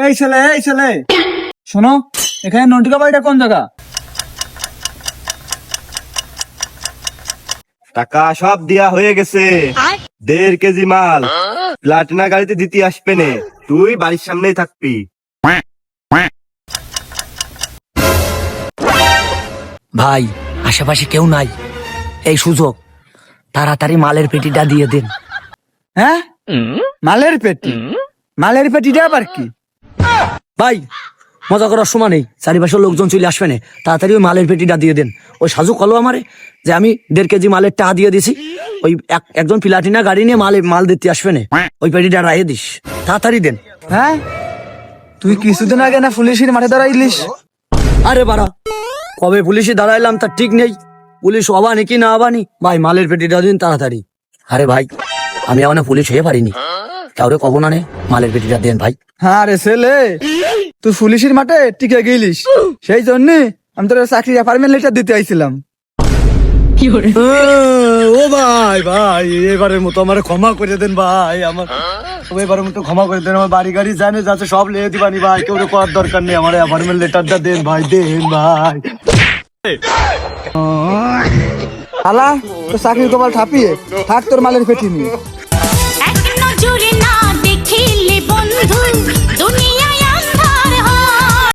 এই ছেলে শোনো, এখানে নটিকা বাড়িটা কোন জায়গা? টাকা সব দেয়া হয়ে গেছে, 1.5 কেজি মাল প্লাটিনা গাড়িতে দিতে আসবে নে, তুই বাড়ির সামনেই থাকবি। ভাই আশেপাশে কেউ নাই, এই সুযোগ, তাড়াতাড়ি মালের পেটিটা দিয়ে দেন। হ্যাঁ, মালের পেটিটা আবার কি? ভাই মজা করার সময় নেই, চারিপাশের লোকজন চলে আসবে না, তাড়াতাড়ি ওই মালের পেটিটা দিয়ে দেন। ওই সাজু কলো আমারে যে আমি 1.5 কেজি মালের টাকা দিয়ে দিছি, ওই একজন প্লাটিনা গাড়ি নিয়ে মাল দিতে আসবে না, ওই পেটিটা রাইয়ে দিস, তাড়াতাড়ি দেন। হ্যাঁ, তুই কিছুদিন আগে না পুলিশের মাঠে দাঁড়াইলিস? আরে বাড়া, কবে পুলিশে দাঁড়াইলাম তার ঠিক নেই, পুলিশ আবানি কি না আবানি, ভাই মালের পেটিটা দিন তাড়াতাড়ি। আরে ভাই আমি এখনো পুলিশ হয়ে পারিনি, কাউরে কব না নে, মালের পেটিটা দেন ভাই। হ্যাঁ রে ছেলে, তুই পুলিশের মাঠে টিকে গেলিস, সেই জন্য আমি তোর চাকরির অ্যাপার্টমেন্ট লেটার দিতে আইছিলাম। ও ভাই এবারের মতো আমার ক্ষমা করে দেন ভাই, আমার এবারের মতো ক্ষমা করে দেন, আমার বাড়ি গাড়ি জানে যাচ্ছে সব লিয়ে দিবানি ভাই, কেউ করার দরকার নেই, আমার অ্যাপার্টমেন্ট লেটারটা দেন ভাই, দেন ভাই। শালা, তোর চাকরির কপাল ঠাপিয়ে থাক তোর মালের পেটি নিয়ে। এক নজরে না দেখিলে বন্ধু